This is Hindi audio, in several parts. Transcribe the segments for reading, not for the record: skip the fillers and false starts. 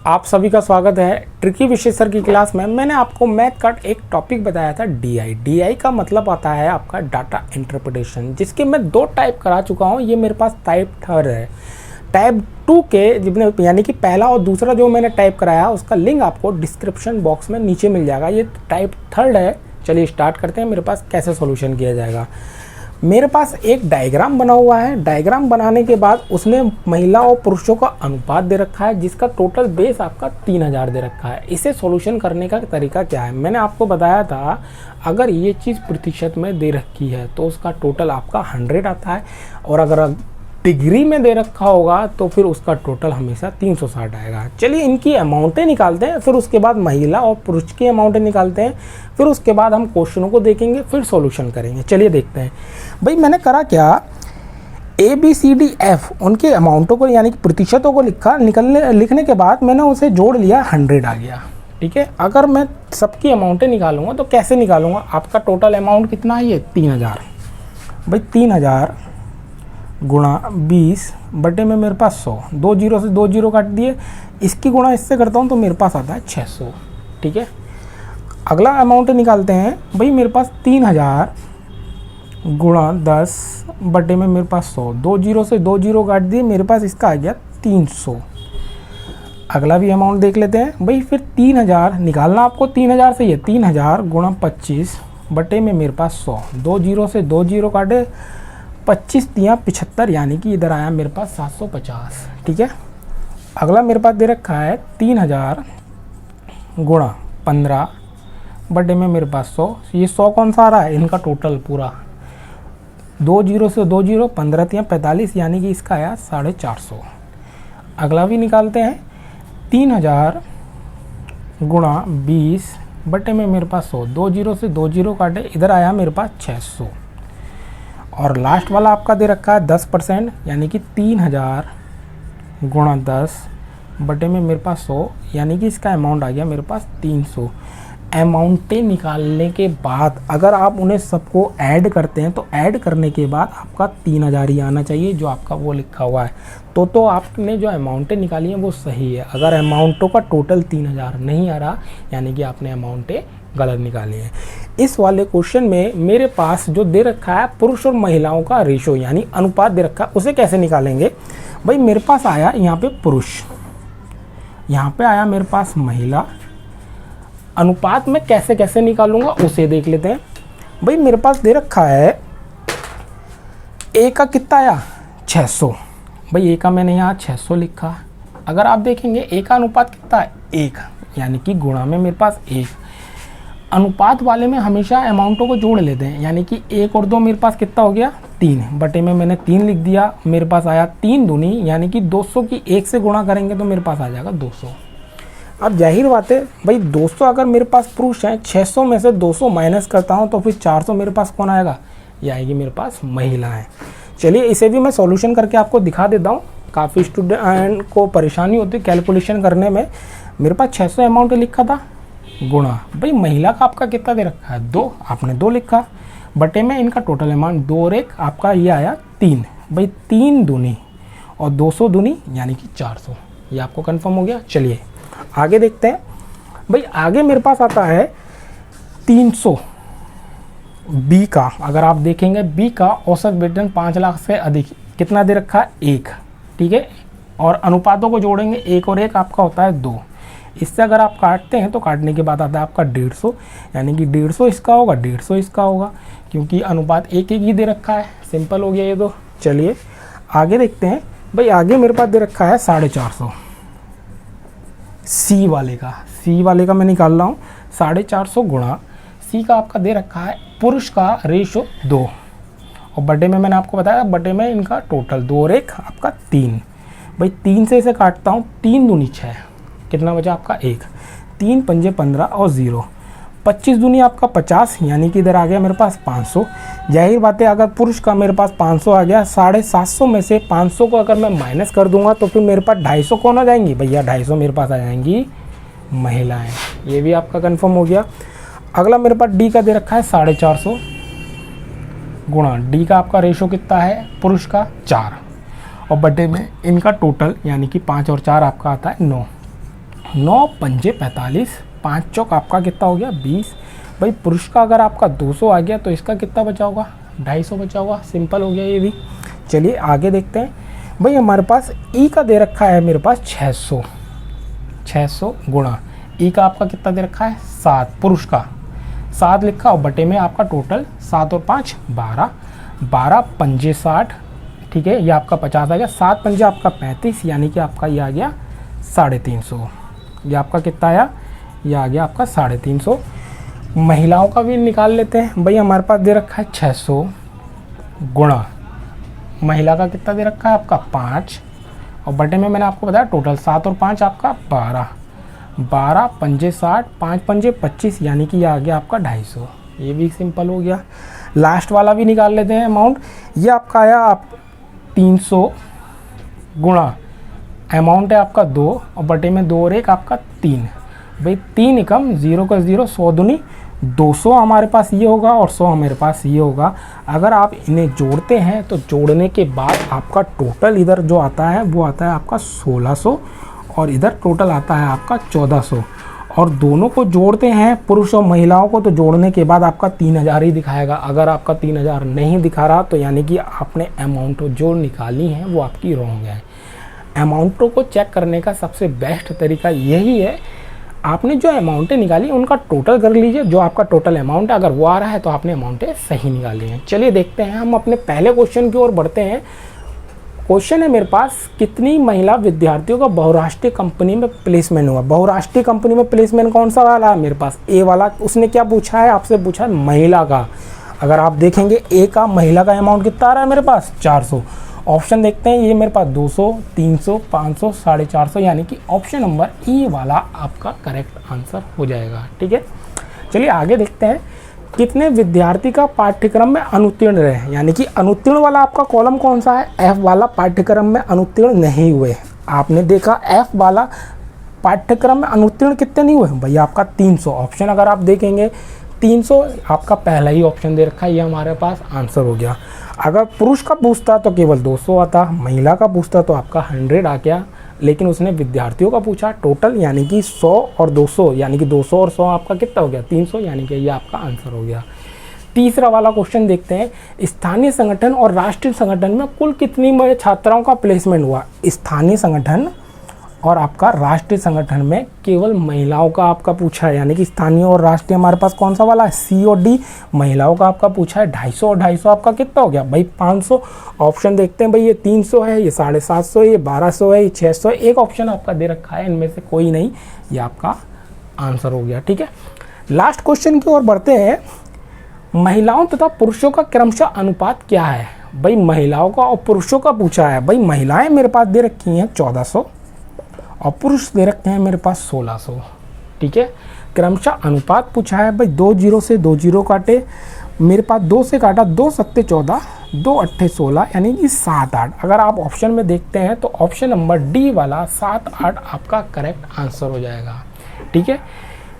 आप सभी का स्वागत है ट्रिकी विशेषर की क्लास में। मैंने आपको मैथ का एक टॉपिक बताया था डीआई का मतलब आता है आपका डाटा इंटरप्रिटेशन, जिसके मैं दो टाइप करा चुका हूँ। ये मेरे पास टाइप थर्ड है। टाइप 2 के यानी कि पहला और दूसरा जो मैंने टाइप कराया उसका लिंक आपको डिस्क्रिप्शन बॉक्स में नीचे मिल जाएगा। ये टाइप थर्ड है। चलिए स्टार्ट करते हैं। मेरे पास कैसे सोल्यूशन किया जाएगा। मेरे पास एक डायग्राम बना हुआ है। डायग्राम बनाने के बाद उसने महिला और पुरुषों का अनुपात दे रखा है, जिसका टोटल बेस आपका 3000 दे रखा है। इसे सॉल्यूशन करने का तरीका क्या है, मैंने आपको बताया था अगर ये चीज़ प्रतिशत में दे रखी है तो उसका टोटल आपका 100 आता है, और अगर डिग्री में दे रखा होगा तो फिर उसका टोटल हमेशा 360 आएगा। चलिए इनकी अमाउंटें निकालते हैं, फिर उसके बाद महिला और पुरुष की अमाउंटें निकालते हैं, फिर उसके बाद हम क्वेश्चनों को देखेंगे, फिर सॉल्यूशन करेंगे। चलिए देखते हैं। भाई मैंने करा क्या, ABCDF उनके अमाउंटों को यानी कि प्रतिशतों को लिखने के बाद मैंने उसे जोड़ लिया, 100 आ गया। ठीक है, अगर मैं सबकी अमाउंटें निकालूंगा तो कैसे निकालूंगा। आपका टोटल अमाउंट कितना है, ये 3000। भाई 3000 गुणा 20 बटे में मेरे पास 100, 2 जीरो से 2 जीरो काट दिए। इसकी गुणा इससे करता हूँ तो मेरे पास आता है 600। ठीक है, अगला अमाउंट निकालते हैं। भाई मेरे पास 3000 गुणा 10 बटे में मेरे पास 100, 2 जीरो से 2 जीरो काट दिए, मेरे पास इसका आ गया 300। अगला भी अमाउंट देख लेते हैं। भाई फिर 3000 निकालना आपको, 3000 से ये 3000 गुणा 25 बटे में मेरे पास 100, 2 जीरो से 2 जीरो काटे, 25 तियाँ 75, यानी कि इधर आया मेरे पास 750। ठीक है, अगला मेरे पास दे रखा है 3000 गुणा 15 बटे में मेरे पास 100। ये 100 कौन सा आ रहा है, इनका टोटल पूरा, 2 जीरो से 2 जीरो, 15 तियाँ 45, यानी कि इसका आया 450। अगला भी निकालते हैं। 3000 गुणा 20 बटे में मेरे पास 100, 2 जीरो से 2 जीरो काटे, इधर आया मेरे पास 600। और लास्ट वाला आपका दे रखा है 10%, यानी कि 3000 गुणा 10 बटे में मेरे पास 100, यानी कि इसका अमाउंट आ गया मेरे पास 300। अमाउंटें निकालने के बाद अगर आप उन्हें सबको ऐड करते हैं तो ऐड करने के बाद आपका 3000 ही आना चाहिए, जो आपका वो लिखा हुआ है। तो आपने जो अमाउंटें निकाली हैं वो सही है। अगर अमाउंटों का टोटल 3000 नहीं आ रहा, यानी कि आपने अमाउंटें गलत निकाली है। इस वाले क्वेश्चन में मेरे पास जो दे रखा है पुरुष और महिलाओं का रेशो यानी अनुपात दे रखा है, उसे कैसे निकालेंगे। भाई मेरे पास आया यहाँ पे पुरुष, यहाँ पे आया मेरे पास महिला। अनुपात में कैसे कैसे निकालूंगा उसे देख लेते हैं। भाई मेरे पास दे रखा है ए का कितना आया, 600। भाई ए का मैंने यहाँ 600 लिखा। अगर आप देखेंगे ए का अनुपात कितना है, 1, यानी कि गुणा में मेरे पास 1। अनुपात वाले में हमेशा अमाउंटों को जोड़ लेते हैं, यानी कि 1 और 2 मेरे पास कितना हो गया, 3 बटे में मैंने 3 लिख दिया। मेरे पास आया 3 दूनी, यानी कि 200 की 1 से गुणा करेंगे तो मेरे पास आ जाएगा 200। अब जाहिर बात है भाई 200 अगर मेरे पास पुरुष हैं, 600 में से 200 माइनस करता हूं तो फिर 400 मेरे पास कौन आएगा, ये आएगी मेरे पास महिला है। चलिए इसे भी मैं सॉल्यूशन करके आपको दिखा देता हूं। काफ़ी स्टूडेंट को परेशानी होती है कैलकुलेशन करने में। मेरे पास 600 अमाउंट लिखा था, गुणा भाई महिला का आपका कितना दे रखा है, 2, आपने 2 लिखा, बटे में इनका टोटल अमाउंट 2 और 1 आपका ये आया 3। भाई 3 दूनी और 200 दूनी, यानी कि 400। ये आपको कंफर्म हो गया। चलिए आगे देखते हैं। भाई आगे मेरे पास आता है 300 बी का। अगर आप देखेंगे बी का औसत वेतन 5 लाख से अधिक, कितना दे रखा है, 1। ठीक है, और अनुपातों को जोड़ेंगे, 1 और 1 आपका होता है 2। इससे अगर आप काटते हैं तो काटने के बाद आता है आपका 150, यानी कि 150 इसका होगा, 150 इसका होगा, क्योंकि अनुपात 1 1 ही दे रखा है। सिंपल हो गया ये तो। चलिए आगे देखते हैं। भाई आगे मेरे पास दे रखा है 450 सी वाले का मैं निकाल रहा हूँ। 450 गुणा सी का आपका दे रखा है पुरुष का रेशो 2, और बटे में मैंने आपको बताया, बटे में इनका टोटल 2 और 1 आपका 3। भाई 3 से इसे काटता हूँ, 3 दूनी 6, कितना बचा आपका 1, 3 पंजे 15 और 0, 25 दूनी आपका 50, यानी कि इधर आ गया मेरे पास 500। जाहिर बात है अगर पुरुष का मेरे पास 500 आ गया, 750 में से 500 को अगर मैं माइनस कर दूंगा तो फिर मेरे पास 250 कौन आ जाएंगी, भैया 250 मेरे पास आ जाएंगी महिलाएं। ये भी आपका कंफर्म हो गया। अगला मेरे पास डी का दे रखा है 450 गुणा डी का आपका रेशो कितना है, पुरुष का 4, और बटे में इनका टोटल यानी कि 5 और 4 आपका आता है 9। 9 पंजे 45, 5 चौक आपका कितना हो गया 20। भाई पुरुष का अगर आपका 200 आ गया तो इसका कितना बचा होगा 250 बचा होगा। सिंपल हो गया ये भी। चलिए आगे देखते हैं। भाई हमारे पास ई का दे रखा है मेरे पास 600 गुणा ई का आपका कितना दे रखा है 7, पुरुष का 7 लिखा और बटे में आपका टोटल 7 और 5 12, 12 पंजे 60, ठीक है, ये आपका 50 आ गया। 7 पंजे आपका 35, यानी कि आपका ये आ गया 350। ये आपका कितना आया, ये आ गया आपका 350। महिलाओं का भी निकाल लेते हैं। भाई हमारे पास दे रखा है 600 गुणा महिला का कितना दे रखा है आपका 5 और बटे में मैंने आपको बताया टोटल 7 और 5 आपका 12, 12 पंजे 60, 5 पंजे 25, यानी कि ये आ गया आपका 250। ये भी सिंपल हो गया। लास्ट वाला भी निकाल लेते हैं अमाउंट। ये आपका आया आप 300 गुणा अमाउंट है आपका 2 और बटे में 2 और 1 आपका 3। भाई 3 एकम 0 का 0, 100 दूनी 200 हमारे पास ये होगा और 100 हमारे पास ये होगा। अगर आप इन्हें जोड़ते हैं तो जोड़ने के बाद आपका टोटल इधर जो आता है वो आता है आपका 1600 और इधर टोटल आता है आपका 1400। और दोनों को जोड़ते हैं पुरुष और महिलाओं को तो जोड़ने के बाद आपका 3000 ही दिखाएगा। अगर आपका 3000 नहीं दिखा रहा तो यानी कि आपने अमाउंट जो निकाली हैं वो आपकी रॉन्ग है। अमाउंटों को चेक करने का सबसे बेस्ट तरीका यही है, आपने जो अमाउंटें निकाली उनका टोटल कर लीजिए। जो आपका टोटल अमाउंट है अगर वो आ रहा है तो आपने अमाउंटें सही निकाली हैं। चलिए देखते हैं, हम अपने पहले क्वेश्चन की ओर बढ़ते हैं। क्वेश्चन है मेरे पास, कितनी महिला विद्यार्थियों का बहुराष्ट्रीय कंपनी में प्लेसमेंट हुआ। बहुराष्ट्रीय कंपनी में प्लेसमेंट कौन सा वाला है मेरे पास, ए वाला। उसने क्या पूछा है आपसे, पूछा है महिला का। अगर आप देखेंगे ए का महिला का अमाउंट कितना आ रहा है मेरे पास 400। ऑप्शन देखते हैं, ये मेरे पास 200, 300, 500, 450, यानी कि ऑप्शन नंबर ई वाला आपका करेक्ट आंसर हो जाएगा। ठीक है, चलिए आगे देखते हैं। कितने विद्यार्थी का पाठ्यक्रम में अनुत्तीर्ण रहे, यानी कि अनुत्तीर्ण वाला आपका कॉलम कौन सा है, एफ वाला। पाठ्यक्रम में अनुत्तीर्ण नहीं हुए। आपने देखा एफ वाला पाठ्यक्रम में अनुत्तीर्ण कितने नहीं हुए भाई, आपका 300। ऑप्शन अगर आप देखेंगे 300 आपका पहला ही ऑप्शन दे रखा है, ये हमारे पास आंसर हो गया। अगर पुरुष का पूछता तो केवल 200 आता, महिला का पूछता तो आपका 100 आ गया, लेकिन उसने विद्यार्थियों का पूछा टोटल, यानी कि 100 और 200, यानी कि 200 और 100 आपका कितना हो गया 300, यानी कि ये आपका आंसर हो गया। तीसरा वाला क्वेश्चन देखते हैं, स्थानीय संगठन और राष्ट्रीय संगठन में कुल कितनी छात्राओं का प्लेसमेंट हुआ। स्थानीय संगठन और आपका राष्ट्रीय संगठन में केवल महिलाओं का आपका पूछा है, यानी कि स्थानीय और राष्ट्रीय हमारे पास कौन सा वाला है, सी और डी। महिलाओं का आपका पूछा है 250 और 250 आपका कितना हो गया भाई 500। ऑप्शन देखते हैं भाई, ये 300 है, ये 750, ये 1200 है, ये 600 है। एक ऑप्शन आपका दे रखा है, इनमें से कोई नहीं, ये आपका आंसर हो गया। ठीक है, लास्ट क्वेश्चन की ओर बढ़ते हैं। महिलाओं तथा पुरुषों का क्रमशः अनुपात क्या है। भाई महिलाओं का और पुरुषों का पूछा है। भाई महिलाएं मेरे पास दे रखी हैं 1400 और पुरुष दे रखते हैं मेरे पास 1600। ठीक है, क्रमशः अनुपात पूछा है। भाई 2 0 से 2 0 काटे, मेरे पास 2 से काटा, 2 सत्ते 14, 2 अट्ठे 16, यानी कि 7 8। अगर आप ऑप्शन में देखते हैं तो ऑप्शन नंबर डी वाला 7 8 आपका करेक्ट आंसर हो जाएगा। ठीक है,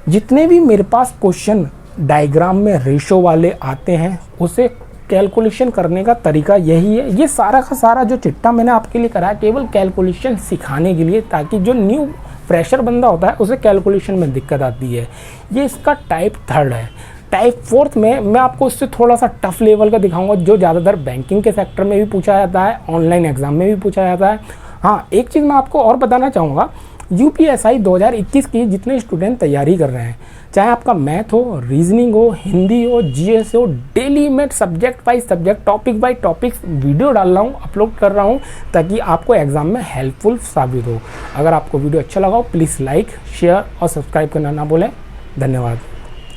जितने भी मेरे पास क्वेश्चन डायग्राम में रेशो वाले आते हैं उसे कैलकुलेशन करने का तरीका यही है। ये सारा का सारा जो चिट्ठा मैंने आपके लिए कराया केवल कैलकुलेशन सिखाने के लिए, ताकि जो न्यू फ्रेशर बंदा होता है उसे कैलकुलेशन में दिक्कत आती है। ये इसका टाइप 3 है। टाइप 4 में मैं आपको इससे थोड़ा सा टफ लेवल का दिखाऊंगा, जो ज़्यादातर बैंकिंग के सेक्टर में भी पूछा जाता है, ऑनलाइन एग्जाम में भी पूछा जाता है। हाँ, एक चीज़ मैं आपको और बताना चाहूँगा, यूपीएसआई 2021 की जितने स्टूडेंट तैयारी कर रहे हैं, चाहे आपका मैथ हो, रीजनिंग हो, हिंदी हो, जीएस हो, डेली मैं subject by subject, topic by topic video डाल रहा हूँ, अपलोड कर रहा हूँ, ताकि आपको एग्जाम में हेल्पफुल साबित हो। अगर आपको वीडियो अच्छा लगा हो प्लीज़ लाइक, शेयर और सब्सक्राइब करना ना भूलें। धन्यवाद।